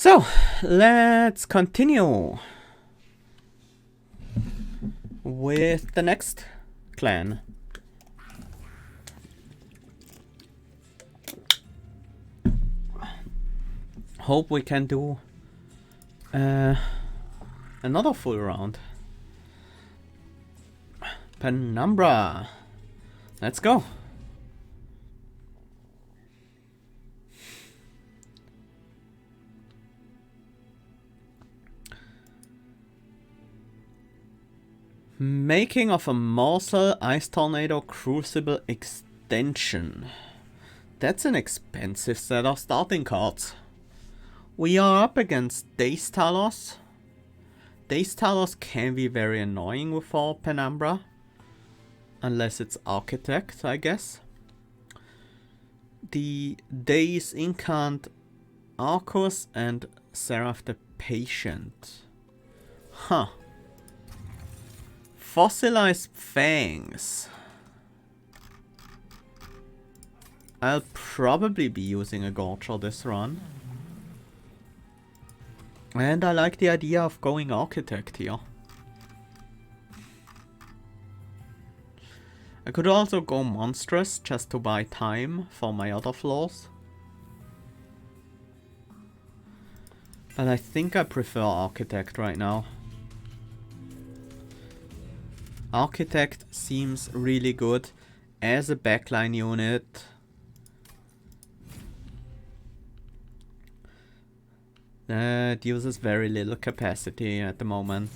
So, let's continue with the next clan. Hope we can do another full round. Penumbra. Let's go. Making of a Morsel Ice Tornado Crucible Extension. That's an expensive set of starting cards. We are up against Dace Talos. Dace Talos can be very annoying for Penumbra. Unless it's Architect, I guess. The Dace Incant Arcus and Seraph the Patient. Huh. Fossilized Fangs. I'll probably be using a Gorger this run. And I like the idea of going Architect here. I could also go Monstrous just to buy time for my other floors. But I think I prefer Architect right now. Architect seems really good as a backline unit. It uses very little capacity at the moment.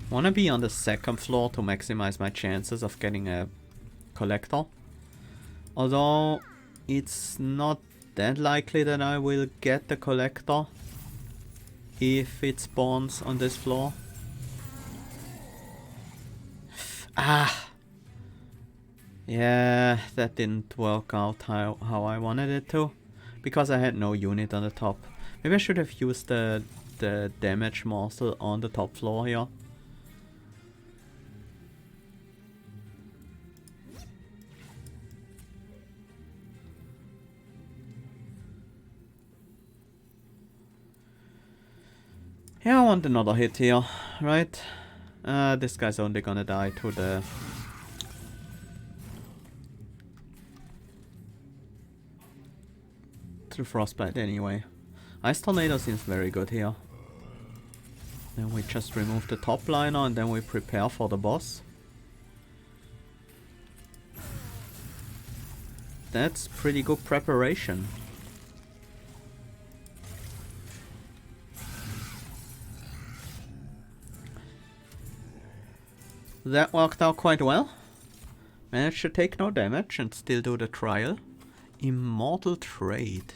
Wanna be on the second floor to maximize my chances of getting a collector. Although it's not that likely that I will get the collector if it spawns on this floor. Ah! Yeah, that didn't work out how I wanted it to. Because I had no unit on the top. Maybe I should have used the damage morsel on the top floor here. Yeah, I want another hit here, right? This guy's only gonna die to the... frostbite anyway. Ice Tornado seems very good here. Then we just remove the top liner and then we prepare for the boss. That's pretty good preparation. That worked out quite well. Managed to take no damage and still do the trial. Immortal Trade.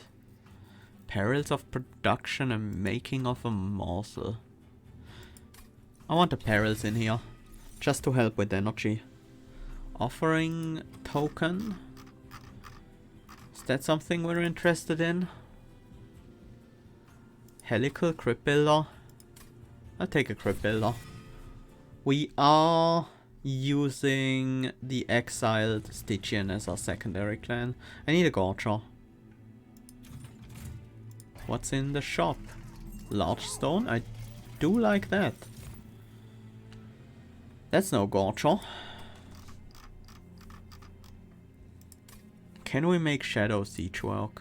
Perils of Production and Making of a Morsel. I want the perils in here. Just to help with energy. Offering Token. Is that something we're interested in? Helical Crypt Builder. I'll take a Crypt Builder. We are using the exiled Stygian as our secondary clan. I need a Gorger. What's in the shop? Large stone? I do like that. That's no Gorger. Can we make Shadow Siege work?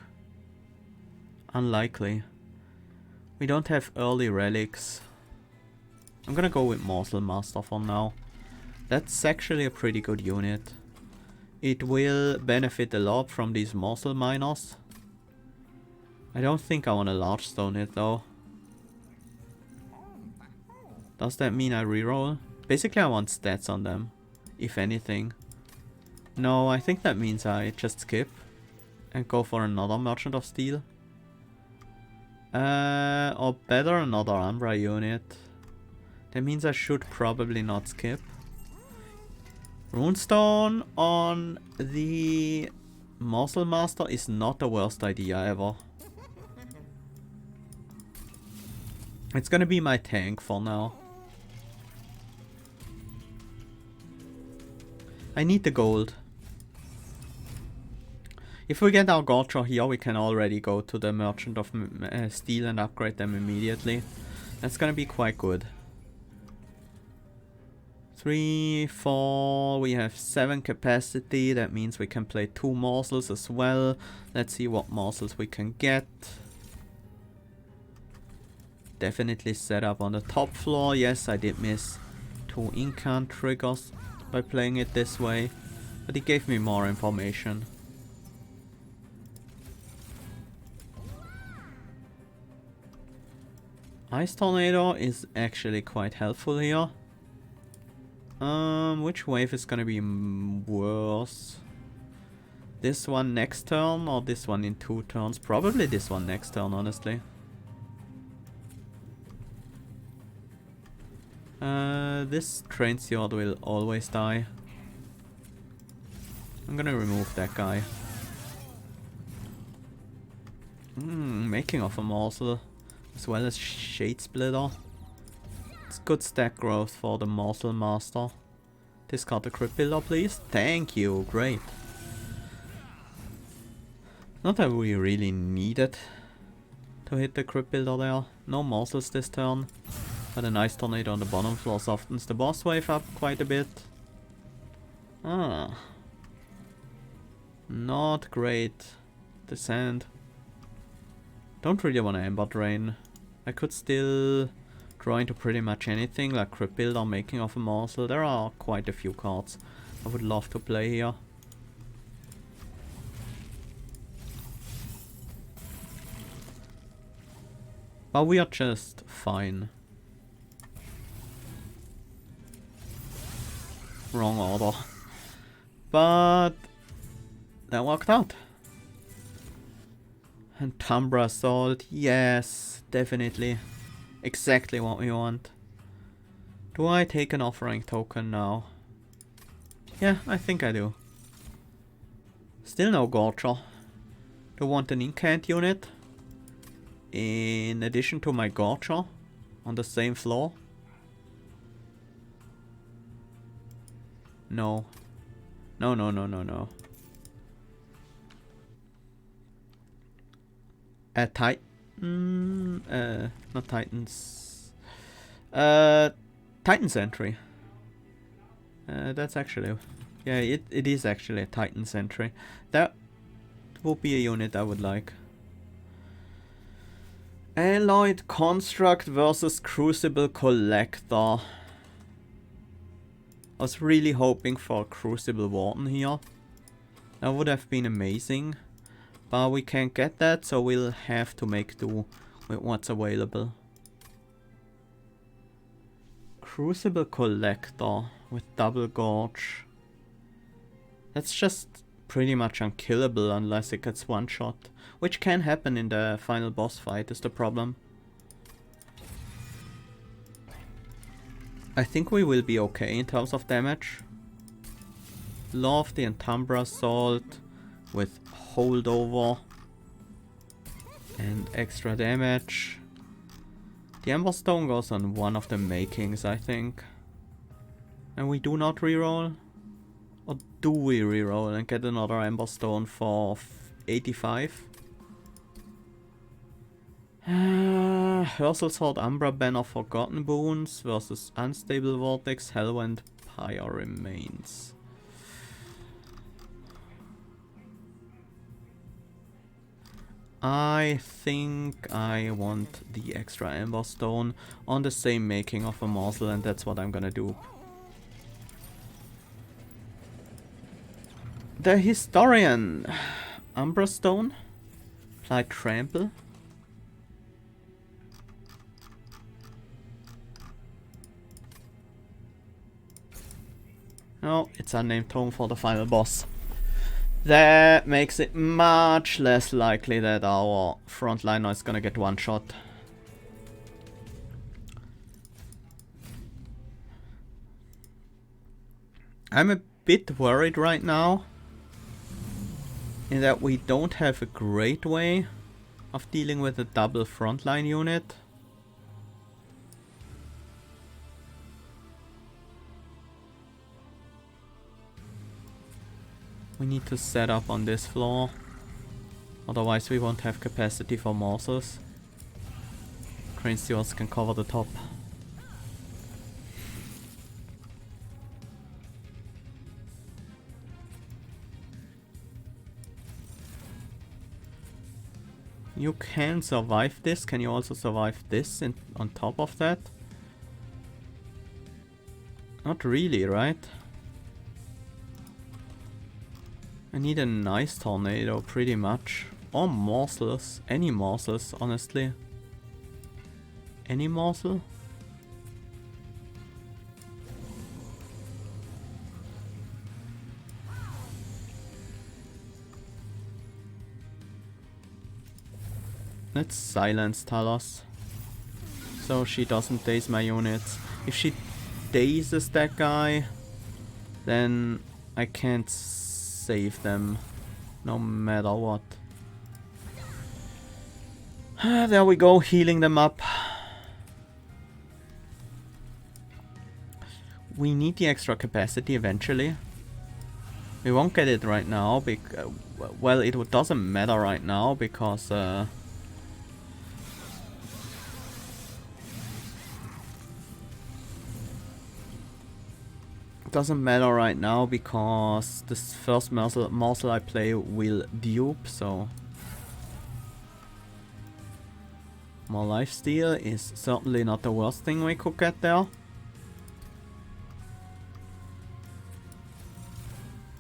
Unlikely. We don't have early relics. I'm gonna go with Morsel Master for now. That's actually a pretty good unit. It will benefit a lot from these Morsel Miners. I don't think I want to large stone it though. Does that mean I reroll? Basically I want stats on them, if anything. No, I think that means I just skip and go for another Merchant of Steel. Or better, another Umbra unit. That means I should probably not skip. Runestone on the Morsel Master is not the worst idea ever. It's gonna be my tank for now. I need the gold. If we get our Gotcha here, we can already go to the Merchant of Steel and upgrade them immediately. That's gonna be quite good. 3, 4, we have 7 capacity, that means we can play 2 morsels as well. Let's see what morsels we can get. Definitely set up on the top floor. Yes, I did miss 2 incant triggers by playing it this way, but it gave me more information. Ice Tornado is actually quite helpful here. Which wave is gonna be worse? This one next turn or this one in 2 turns? Probably this one next turn, honestly. This Train Sword will always die. I'm gonna remove that guy. Making of a morsel as well as Shade Splitter. It's good stack growth for the Morsel Master. Discard the Crypt Builder, please. Thank you, great. Not that we really needed to hit the Crypt Builder there. No morsels this turn. But a nice tornado on the bottom floor softens the boss wave up quite a bit. Ah. Not great. Descent. Don't really want to Ember Drain. I could still draw into pretty much anything, like Crypt Builder, Making of a Morsel. There are quite a few cards I would love to play here. But we are just fine. Wrong order. But that worked out. And Penumbra Assault, yes, definitely. Exactly what we want. Do I take an offering token now? Yeah, I think I do. Still no Gotcha. Do I want an incant unit? In addition to my Gotcha? On the same floor? No. No, no, no, no, no. Not Titans. Titan Sentry. That's actually... Yeah, it is actually a Titan Sentry. That would be a unit I would like. Alloyed Construct versus Crucible Collector. I was really hoping for a Crucible Warden here. That would have been amazing. But we can't get that, so we'll have to make do with what's available. Crucible Collector with double Gorge. That's just pretty much unkillable unless it gets one shot. Which can happen in the final boss fight is the problem. I think we will be okay in terms of damage. Lofty and Penumbra Assault with Holdover and extra damage. The Ember Stone goes on one of the makings, I think. And we do not reroll? Or do we reroll and get another Ember Stone for 85? Herzal Sword, Umbra Banner, Forgotten Boons versus Unstable Vortex, Hellwind, Pyre Remains. I think I want the extra Ember Stone on the same making of a morsel, and that's what I'm gonna do. The Historian. Umbra Stone. Apply Trample. No, it's unnamed tome for the final boss. That makes it much less likely that our frontliner is gonna get one shot. I'm a bit worried right now in that we don't have a great way of dealing with a double frontline unit. We need to set up on this floor. Otherwise we won't have capacity for morsels. Crane stewards can cover the top. You can survive this. Can you also survive this on top of that? Not really, right? I need a nice tornado, pretty much. Or morsels. Any morsels, honestly. Any morsel? Let's silence Talos, so she doesn't daze my units. If she dazes that guy, then I can't save them, no matter what. There we go, healing them up. We need the extra capacity eventually. We won't get it right now, well, it doesn't matter right now, because doesn't matter right now because this first morsel I play will dupe, so more lifesteal is certainly not the worst thing we could get there.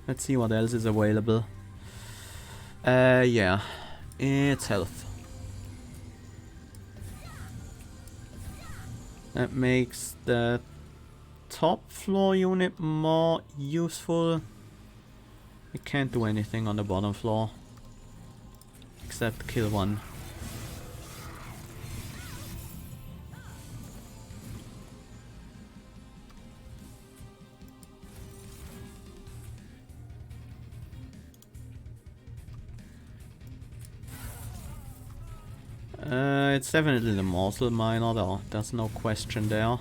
Let's see what else is available. Yeah, it's health. That makes the top floor unit more useful. We can't do anything on the bottom floor except kill one. It's definitely the morsel miner though, there's no question there.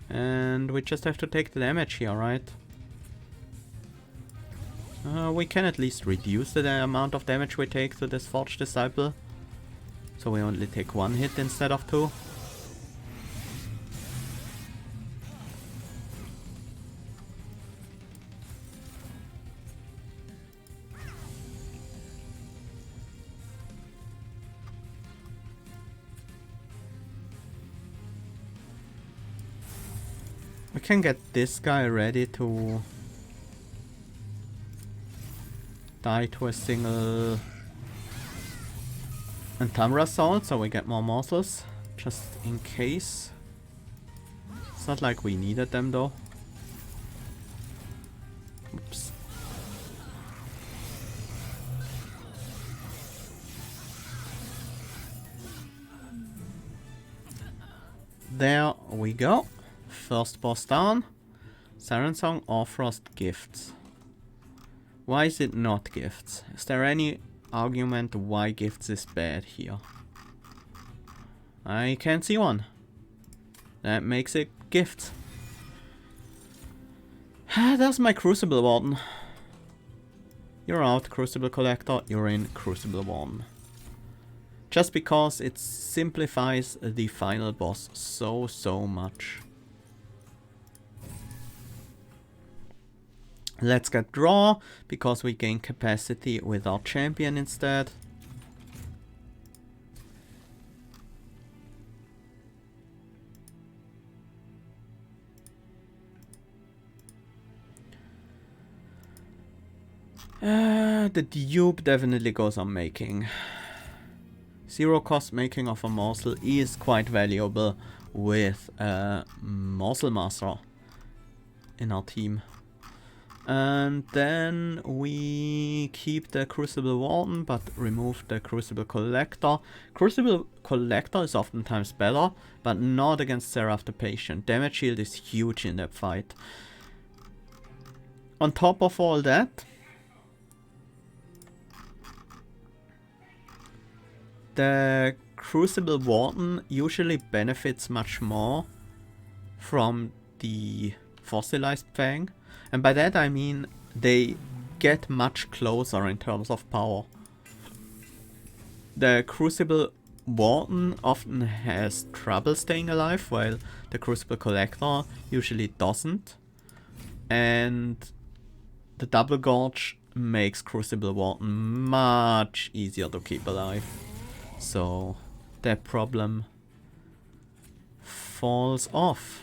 And we just have to take the damage here, right? We can at least reduce the amount of damage we take to this Forged Disciple. So we only take one hit instead of two. We can get this guy ready to die to a single Penumbra assault, so we get more morsels, just in case. It's not like we needed them though. Oops. There we go. First boss down. Siren Song or Frost Gifts. Why is it not gifts? Is there any argument why gifts is bad here? I can't see one. That makes it gifts. There's my Crucible Warden. You're out, Crucible Collector. You're in, Crucible Warden. Just because it simplifies the final boss so much. Let's get draw, because we gain capacity with our champion instead. The dupe definitely goes on making. Zero cost making of a morsel is quite valuable with a morsel master in our team. And then we keep the Crucible Warden, but remove the Crucible Collector. Crucible Collector is oftentimes better, but not against Seraph the Patient. Damage shield is huge in that fight. On top of all that, the Crucible Warden usually benefits much more from the Fossilized Fang. And by that I mean they get much closer in terms of power. The Crucible Warden often has trouble staying alive, while the Crucible Collector usually doesn't. And the Double Gorge makes Crucible Warden much easier to keep alive. So that problem falls off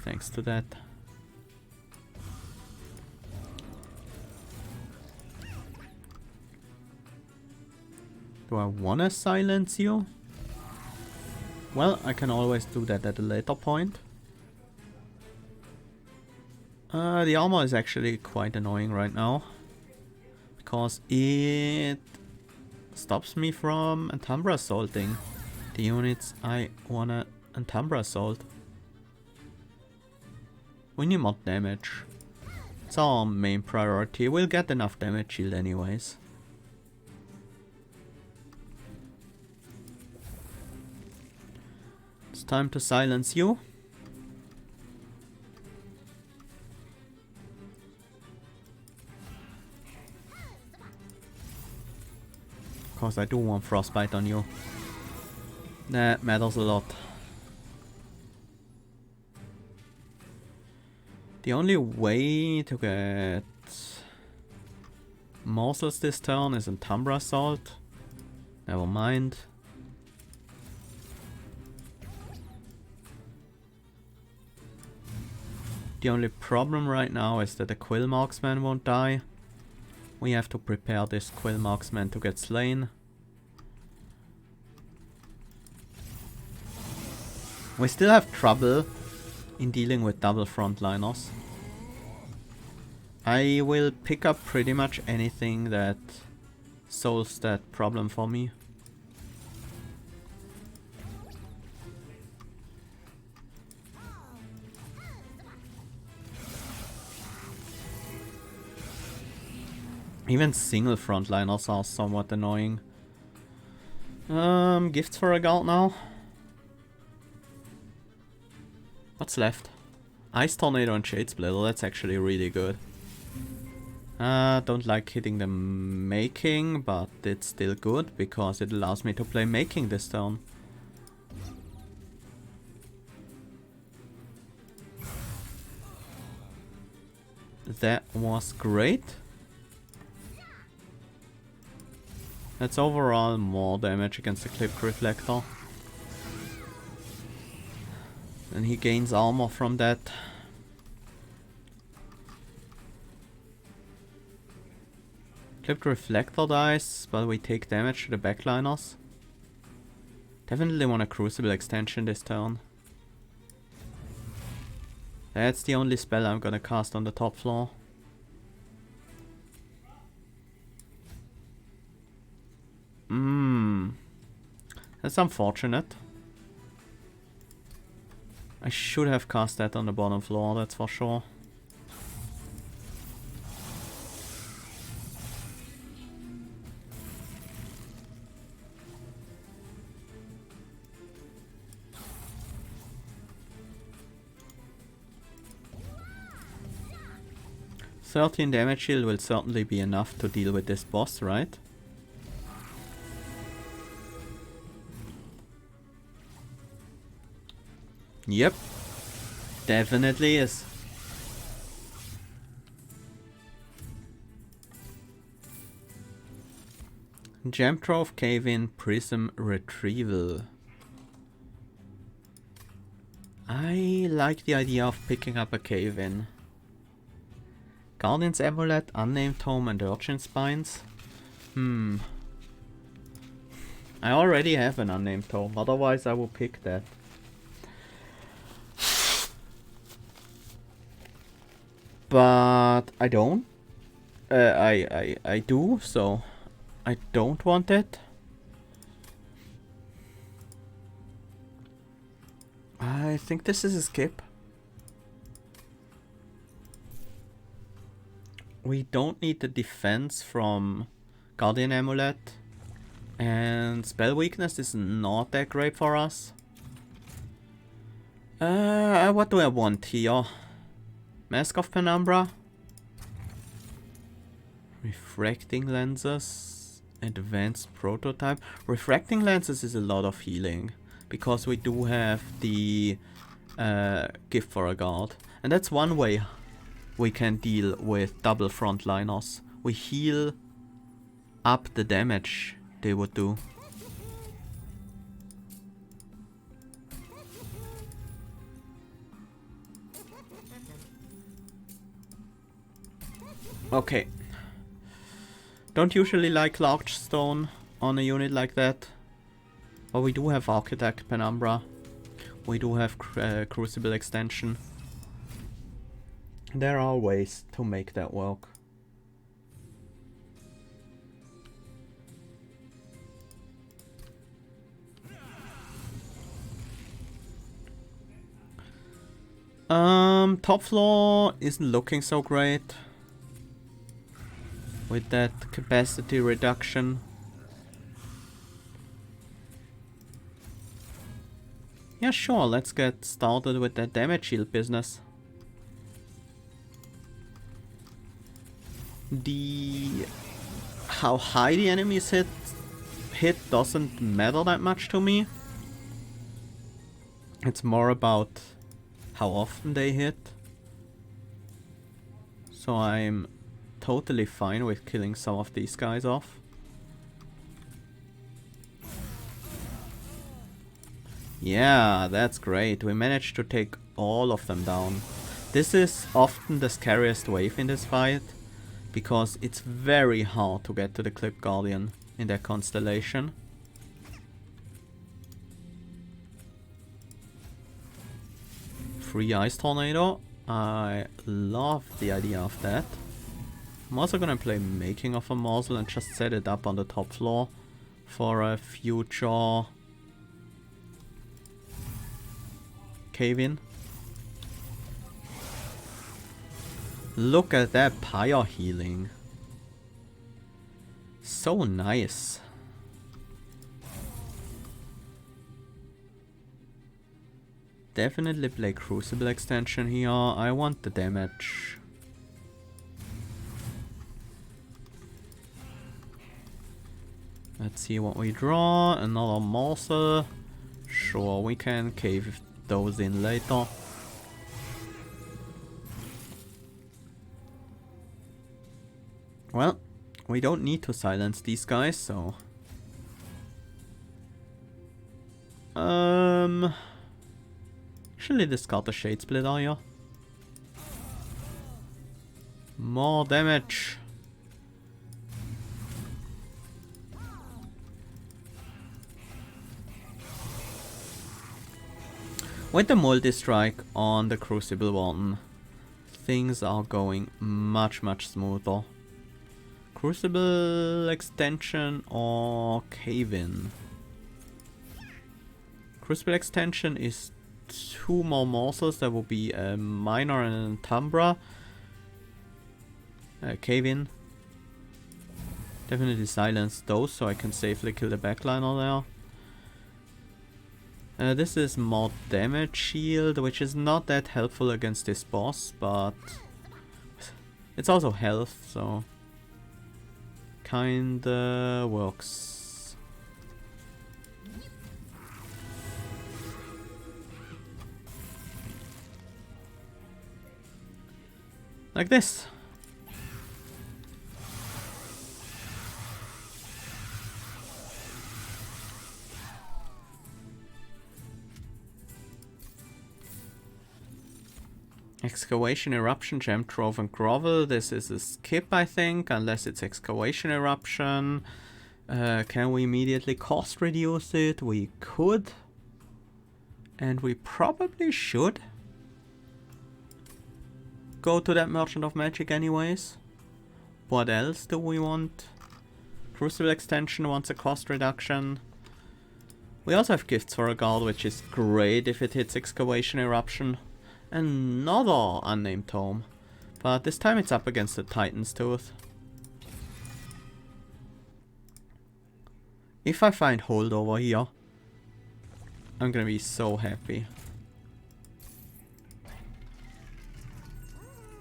thanks to that. Do I wanna silence you? Well, I can always do that at a later point. The armor is actually quite annoying right now, because it stops me from Penumbra assaulting the units I wanna Penumbra assault. We need more damage. It's our main priority. We'll get enough damage shield anyways. It's time to silence you. Of course, I do want frostbite on you. That matters a lot. The only way to get morsels this turn is in Penumbra assault. Never mind. The only problem right now is that the Quill Marksman won't die. We have to prepare this Quill Marksman to get slain. We still have trouble in dealing with double frontliners. I will pick up pretty much anything that solves that problem for me. Even single frontliners are somewhat annoying. Gifts for a guard now. What's left? Ice Tornado and Shade Splitter, that's actually really good. Don't like hitting the making, but it's still good because it allows me to play making this turn. That was great. That's overall more damage against the Clipped Reflector. And he gains armor from that. Clipped Reflector dies, but we take damage to the backliners. Definitely want a Crucible extension this turn. That's the only spell I'm gonna cast on the top floor. That's unfortunate. I should have cast that on the bottom floor, that's for sure. $13 damage shield will certainly be enough to deal with this boss, right? Yep, definitely is. Gem Trove, Cave-In, Prism, Retrieval. I like the idea of picking up a Cave-In. Guardian's Amulet, Unnamed Tome and Urchin Spines. I already have an Unnamed Tome, otherwise I will pick that. But I don't. I do, so I don't want it. I think this is a skip. We don't need the defense from Guardian Amulet. And spell weakness is not that great for us. What do I want here? Mask of Penumbra? Refracting lenses. Advanced prototype. Refracting lenses is a lot of healing. Because we do have the gift for a guard. And that's one way we can deal with double frontliners. We heal up the damage they would do. Okay. Don't usually like large stone on a unit like that. But we do have Architect Penumbra. We do have Crucible Extension. There are ways to make that work. Top floor isn't looking so great. With that capacity reduction. Yeah, sure, let's get started with that damage shield business. How high the enemies hit doesn't matter that much to me. It's more about how often they hit. So I'm totally fine with killing some of these guys off. Yeah, that's great. We managed to take all of them down. This is often the scariest wave in this fight, because it's very hard to get to the Clip Guardian in that constellation. Free Ice Tornado. I love the idea of that. I'm also gonna play Making of a Morsel and just set it up on the top floor for a future cave-in. Look at that pyre healing. So nice. Definitely play Crucible Extension here. I want the damage. Let's see what we draw. Another morsel. Sure, we can cave those in later. Well, we don't need to silence these guys, so... Actually discard the Shade Splitter here. More damage. With the multi-strike on the Crucible Warden, things are going much smoother. Crucible Extension or Cave-in? Crucible Extension is 2 more morsels. That will be a Minor and a Penumbra. Cave-in. Definitely silence those so I can safely kill the backliner there. This is more damage shield, which is not that helpful against this boss, but it's also health, so kinda works. Like this. Excavation, Eruption, Gem Trove and Grovel. This is a skip, I think, unless it's Excavation, Eruption. Can we immediately cost reduce it? We could. And we probably should go to that Merchant of Magic anyways. What else do we want? Crucible Extension wants a cost reduction. We also have Gifts for a Guard, which is great if it hits Excavation, Eruption. Another unnamed tome, but this time it's up against the Titan's Tooth. If I find hold over here, I'm gonna be so happy.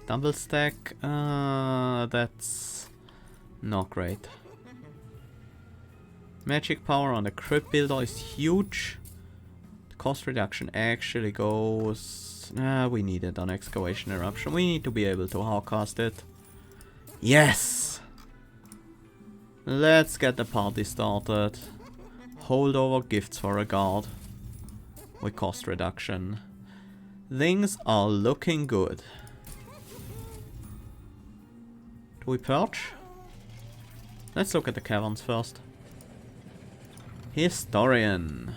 Double stack, that's Not great. Magic power on the crypt builder is huge. The cost reduction actually goes... we need it on excavation eruption. We need to be able to hardcast it. Yes! Let's get the party started. Holdover gifts for a guard. With cost reduction. Things are looking good. Do we purge? Let's look at the caverns first. Historian.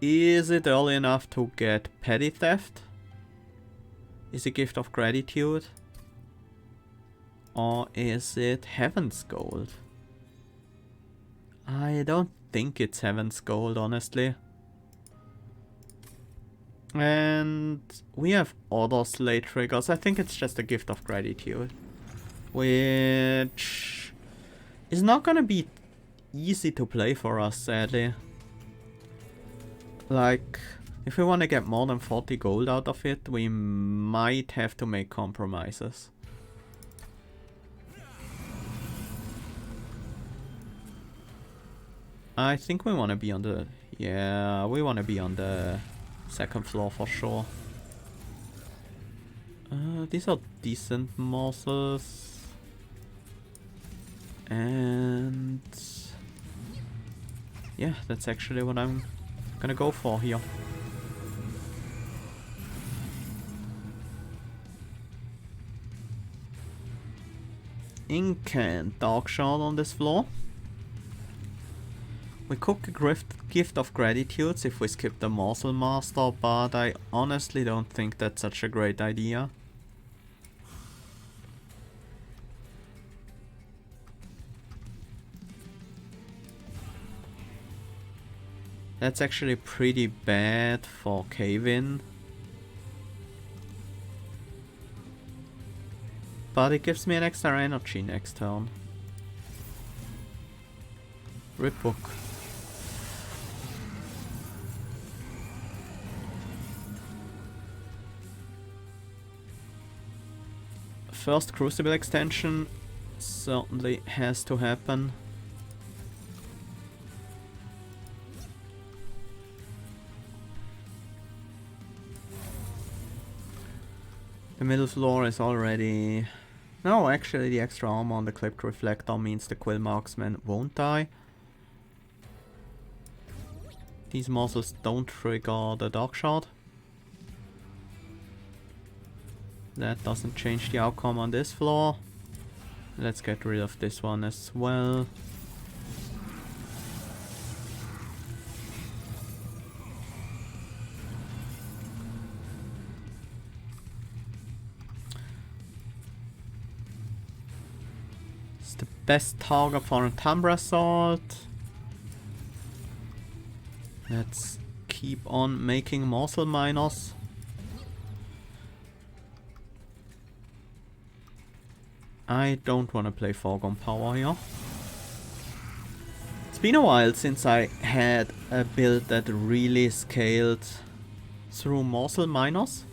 Is it early enough to get petty theft? Is it gift of gratitude? Or is it heaven's gold? I don't think it's heaven's gold, honestly. And we have other slate triggers. I think it's just a gift of gratitude. Which is not gonna be easy to play for us, sadly. Like, if we want to get more than 40 gold out of it, we might have to make compromises. I think we want to be on the... Yeah, we want to be on the second floor for sure. These are decent morsels. And... yeah, that's actually what I'm gonna go for here. Incant Dark Shard on this floor. We cook a gift of gratitude if we skip the morsel master, but I honestly don't think that's such a great idea. That's actually pretty bad for cave-in. But it gives me an extra energy next turn. Rip book. First Crucible extension certainly has to happen. The middle floor is already... No, actually the extra armor on the clipped reflector means the Quill Marksman won't die. These morsels don't trigger the Dark Shard. That doesn't change the outcome on this floor. Let's get rid of this one as well. It's the best target for a Penumbra assault. Let's keep on making morsel miners. I don't want to play Foregone Power here. It's been a while since I had a build that really scaled through morsel miners.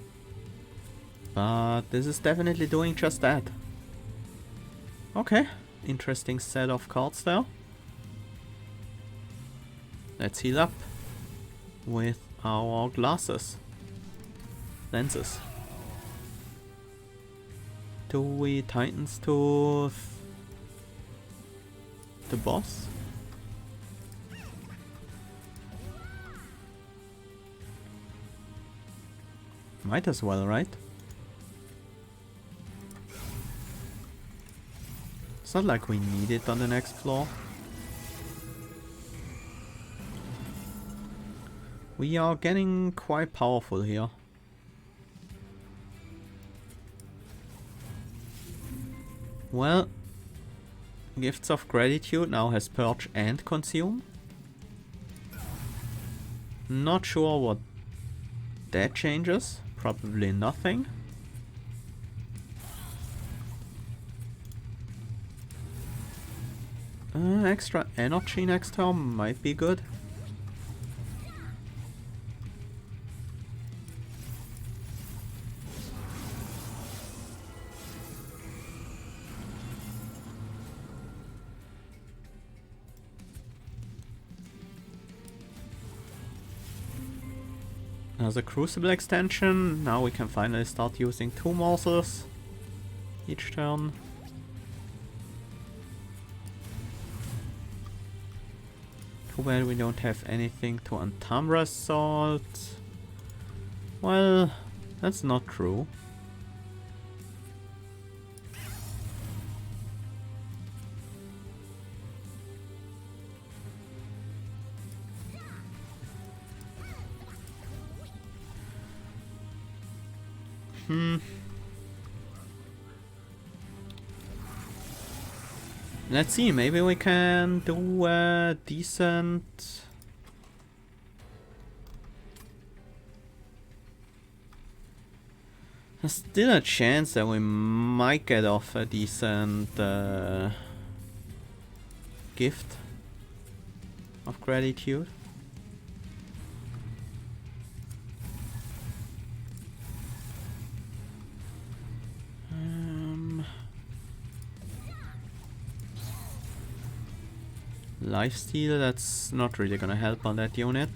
But this is definitely doing just that. Okay, interesting set of cards there. Let's heal up with our glasses. Lenses. Do we Titan's Tooth the boss? Might as well, right? It's not like we need it on the next floor. We are getting quite powerful here. Well, Gifts of Gratitude now has Purge and Consume. Not sure what that changes. Probably nothing. Extra energy next turn might be good. There's a Crucible extension. Now we can finally start using 2 morsels each turn. Too bad we don't have anything to Penumbra Assault. Well, that's not true. Let's see, maybe we can do a decent... There's still a chance that we might get off a decent gift of gratitude. Lifesteal, that's not really gonna help on that unit.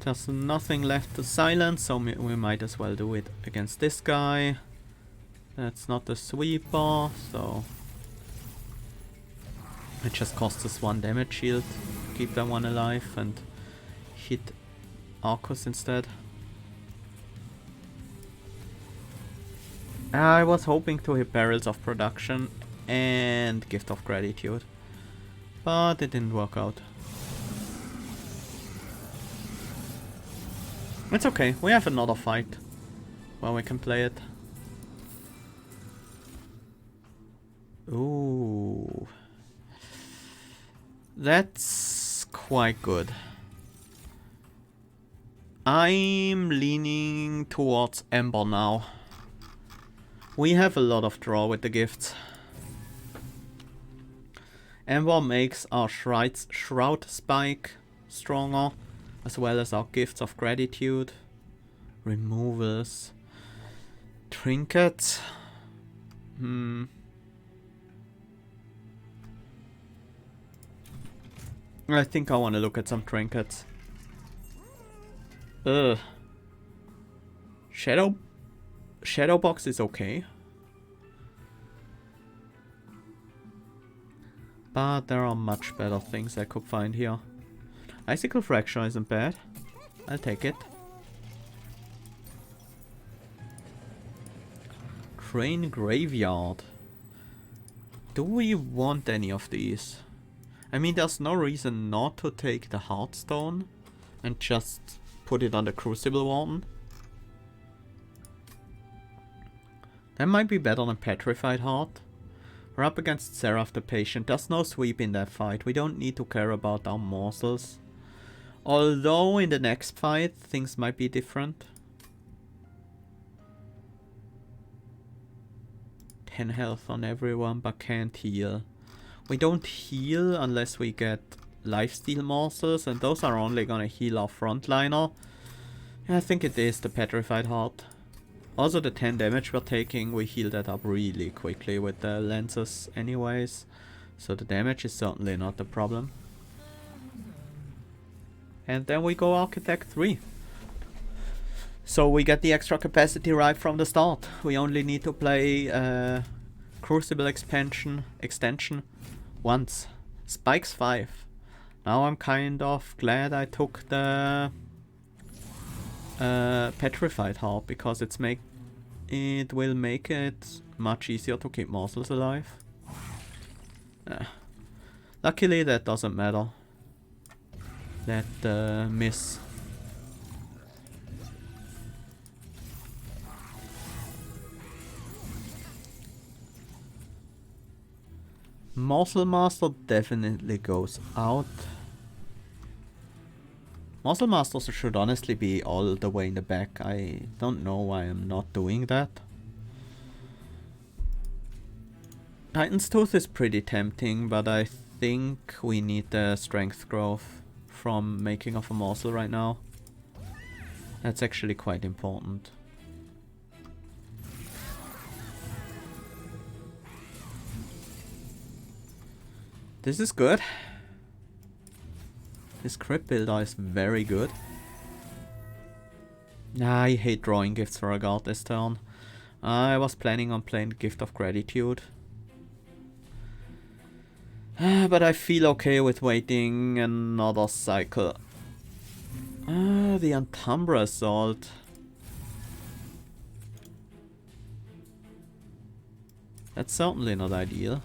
There's nothing left to silence, so we might as well do it against this guy. That's not the sweeper, so it just costs us 1 damage shield. Keep that one alive and hit Arcus instead. I was hoping to hit Barrels of Production and Gift of Gratitude, but it didn't work out. It's okay, we have another fight where we can play it. Ooh, that's quite good. I'm leaning towards Ember now. We have a lot of draw with the gifts. Ember makes our Shroud Spike stronger, as well as our Gifts of Gratitude, Removals, Trinkets. I think I want to look at some trinkets. Shadow Box is okay. But there are much better things I could find here. Icicle Fracture isn't bad. I'll take it. Crane Graveyard. Do we want any of these? I mean, there's no reason not to take the Heartstone and just put it on the Crucible Warden. That might be better than Petrified Heart. We're up against Seraph the Patient. There's no sweep in that fight. We don't need to care about our morsels. Although in the next fight things might be different. 10 health on everyone but can't heal. We don't heal unless we get lifesteal morsels, and those are only gonna heal our frontliner. Yeah, I think it is the Petrified Heart. Also the 10 damage we're taking, we heal that up really quickly with the lenses anyways. So the damage is certainly not the problem. And then we go Architect 3. So we get the extra capacity right from the start. We only need to play Crucible extension once. Spikes 5. Now I'm kind of glad I took the Petrified Heart, because it will make it much easier to keep morsels alive. Luckily that doesn't matter. That miss. Morsel Master definitely goes out. Morsel Masters should honestly be all the way in the back. I don't know why I'm not doing that. Titan's Tooth is pretty tempting, but I think we need the strength growth from making of a morsel right now. That's actually quite important. This is good. This crit builder is very good. I hate drawing gifts for a guard this turn. I was planning on playing Gift of Gratitude. But I feel okay with waiting another cycle. The Penumbra Assault. That's certainly not ideal.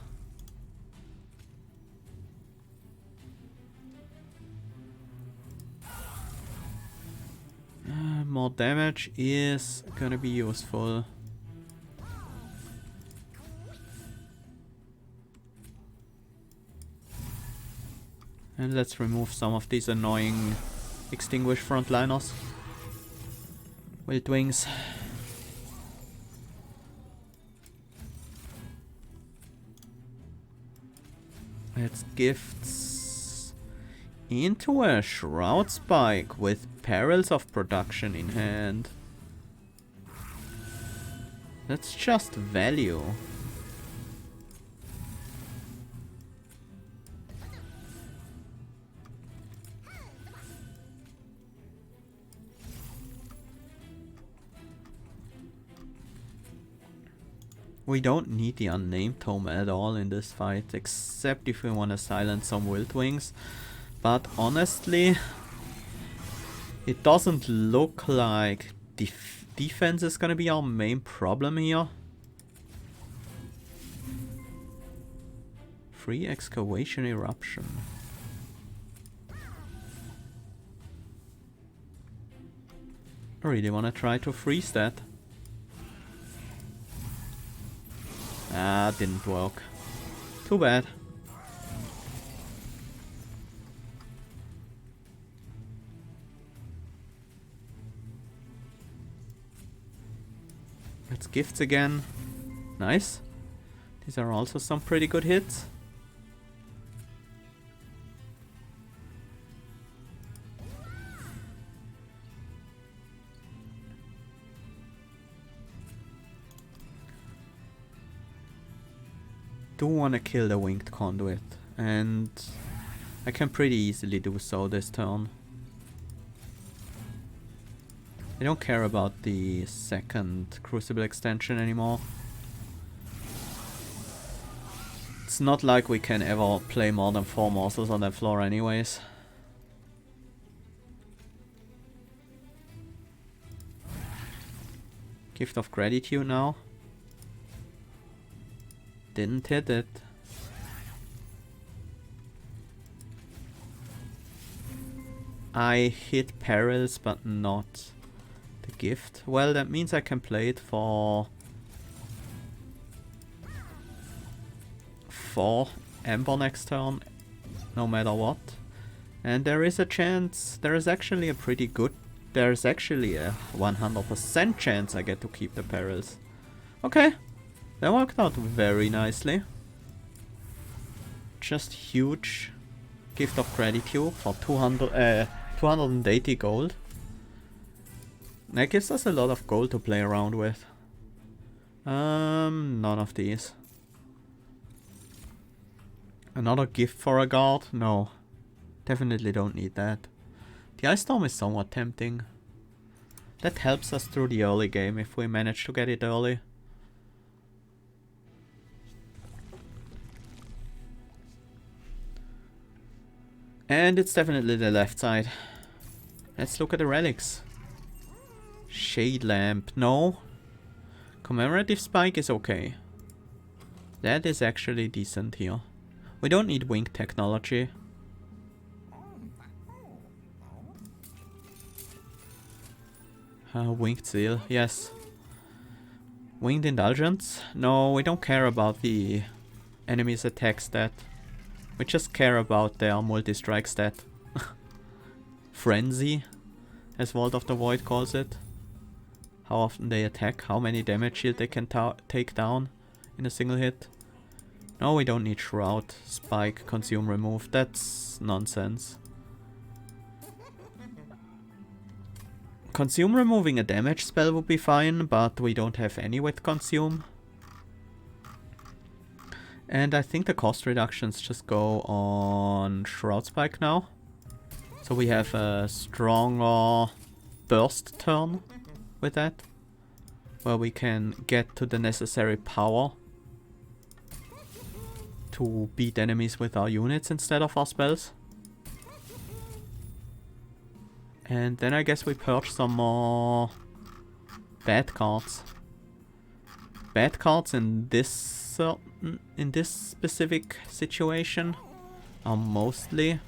More damage is gonna be useful. And let's remove some of these annoying extinguished frontliners. Wild Wings. Let's gifts into a Shroud Spike with Perils of Production in hand. That's just value. We don't need the Unnamed Tome at all in this fight, except if we want to silence some Wild Wings. But honestly, it doesn't look like defense is gonna be our main problem here. Free Excavation Eruption. I really want to try to freeze that. Ah, didn't work. Too bad. Let's gifts again. Nice. These are also some pretty good hits. Do want to kill the Winged Conduit, and I can pretty easily do so this turn. I don't care about the second Crucible extension anymore. It's not like we can ever play more than 4 morsels on that floor anyways. Gift of Gratitude now. Didn't hit it. I hit Perils but not the gift. Well, that means I can play it for 4 Ember next turn, no matter what. And there is a chance, there is actually a 100% chance I get to keep the Perils. Okay. That worked out very nicely. Just huge Gift of Gratitude for 280 gold. That gives us a lot of gold to play around with. None of these. Another gift for a guard? No. Definitely don't need that. The Ice Storm is somewhat tempting. That helps us through the early game if we manage to get it early. And it's definitely the left side. Let's look at the relics. Shade Lamp, no. Commemorative Spike is okay. That is actually decent here. We don't need Wing Technology. Winged Seal, yes. Winged Indulgence? No, we don't care about the enemy's attack stat. We just care about their multi-strike stat. Frenzy, as Vault of the Void calls it. How often they attack, how many damage shield they can take down in a single hit. No, we don't need Shroud, Spike, Consume, Remove. That's nonsense. Consume removing a damage spell would be fine, but we don't have any with Consume. And I think the cost reductions just go on Shroud Spike now. So we have a stronger burst turn with that, where we can get to the necessary power to beat enemies with our units instead of our spells. And then I guess we purge some more bad cards. Bad cards in this specific situation are mostly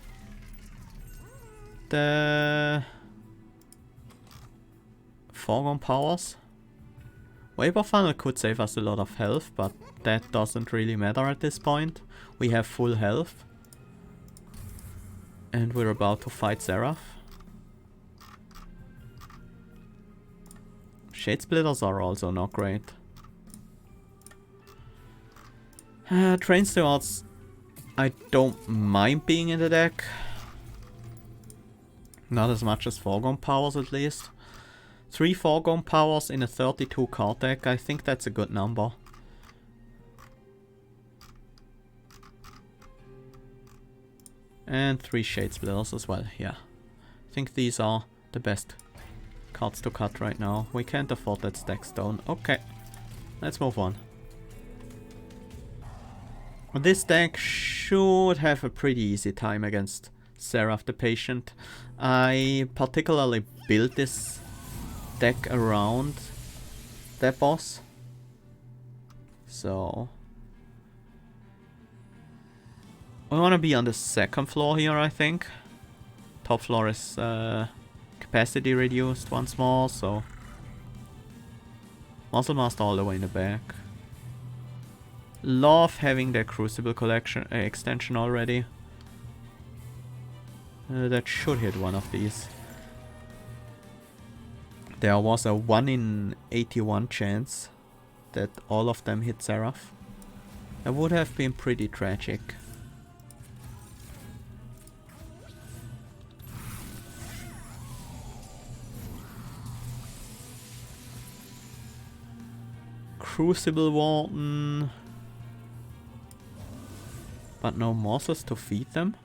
the foregone powers. Vapor Funnel could save us a lot of health, but that doesn't really matter at this point. We have full health. And we're about to fight Seraph. Shade Splitters are also not great. Train Stewards, I don't mind being in the deck. Not as much as Foregone Powers at least. 3 Foregone Powers in a 32 card deck, I think that's a good number. And 3 Shade Splitters as well, yeah. I think these are the best cards to cut right now. We can't afford that stack stone. Okay, let's move on. This deck should have a pretty easy time against Seraph the Patient. I particularly built this deck around that boss. So we want to be on the second floor here, I think. Top floor is capacity reduced once more, so Muscle Master all the way in the back. Love having the Crucible collection extension already. That should hit one of these. There was a 1 in 81 chance that all of them hit Seraph. That would have been pretty tragic. Crucible Warden. But no morsels to feed them?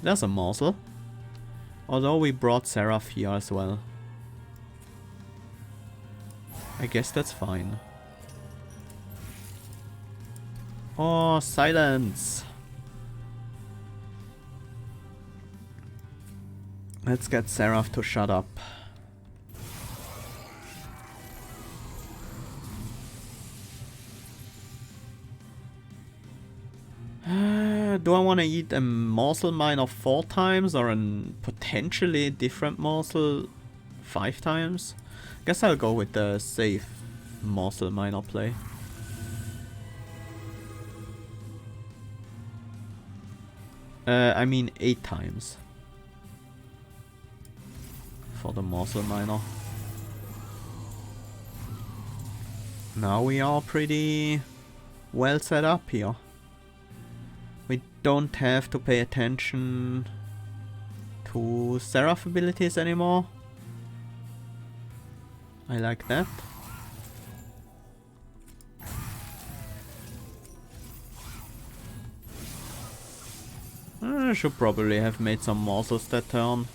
There's a morsel. Although we brought Seraph here as well. I guess that's fine. Oh, silence! Let's get Seraph to shut up. Do I want to eat a morsel miner 4 times or a potentially different morsel 5 times? Guess I'll go with the safe morsel miner play. I mean 8 times for the morsel miner. Now we are pretty well set up here. We don't have to pay attention to Seraph abilities anymore. I like that. I should probably have made some morsels that turn.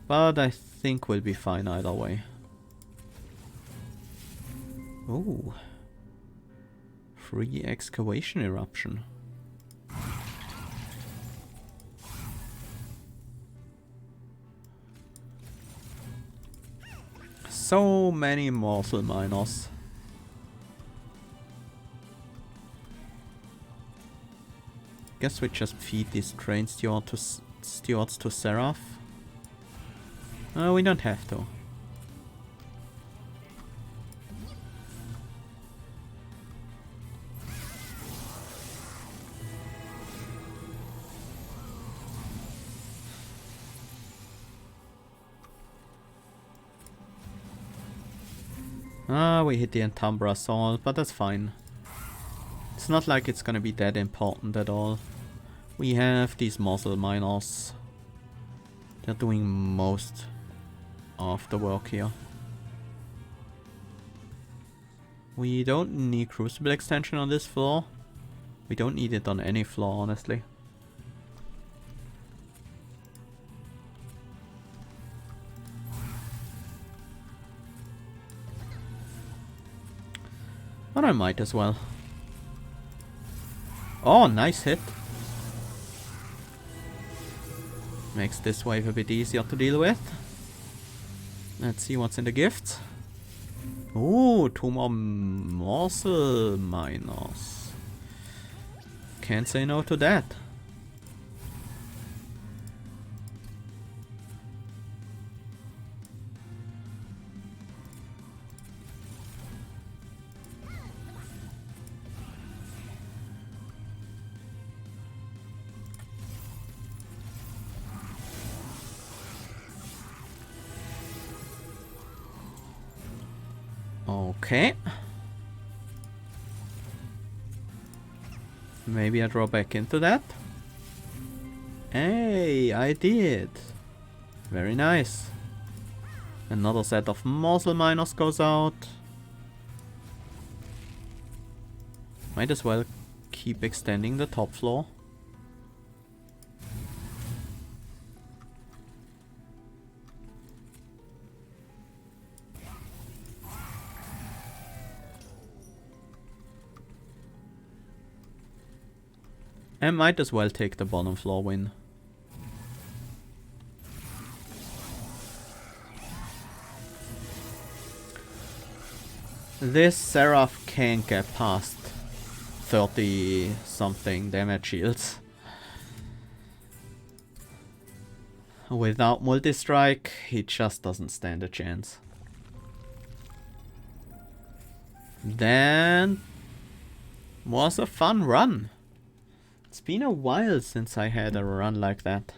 But I think we'll be fine either way. Ooh. Free excavation eruption. So many morsel miners. Guess we just feed these train stewards to Seraph. We don't have to. We hit the Penumbra assault, but that's fine. It's not like it's gonna be that important at all. We have these morsel miners. They're doing most of the work here. We don't need Crucible Extension on this floor. We don't need it on any floor, honestly. But I might as well. Oh, nice hit. Makes this wave a bit easier to deal with. Let's see what's in the gift. Ooh, 2 more morsel miners. Can't say no to that. Okay. Maybe I draw back into that. Hey, I did. Very nice. Another set of morsel miners goes out. Might as well keep extending the top floor. I might as well take the bottom floor win. This Seraph can't get past 30 something damage shields. Without multi-strike, he just doesn't stand a chance. Then was a fun run. It's been a while since I had a run like that.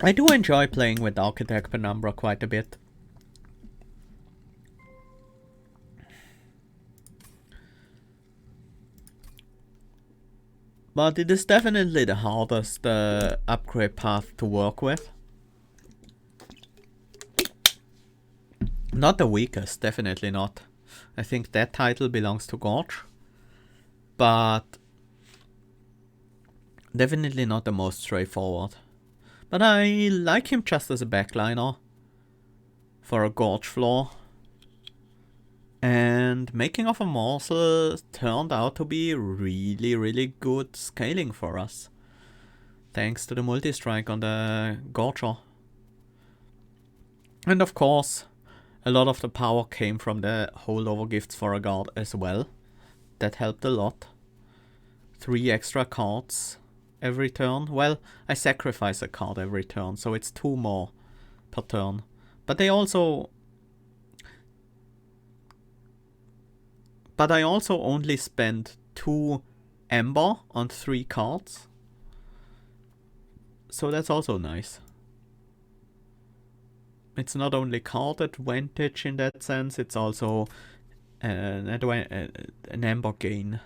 I do enjoy playing with Architect Penumbra quite a bit. But it is definitely the hardest upgrade path to work with. Not the weakest, definitely not. I think that title belongs to Gorge. But definitely not the most straightforward. But I like him just as a backliner for a Gorge floor. And making of a morsel turned out to be really, really good scaling for us. Thanks to the multi-strike on the Gorger. And of course, a lot of the power came from the holdover gifts for a guard as well. That helped a lot. 3 extra cards every turn. Well, I sacrifice a card every turn, so it's 2 more per turn. But I also only spend 2 Ember on 3 cards. So that's also nice. It's not only card advantage in that sense, it's also an Ember gain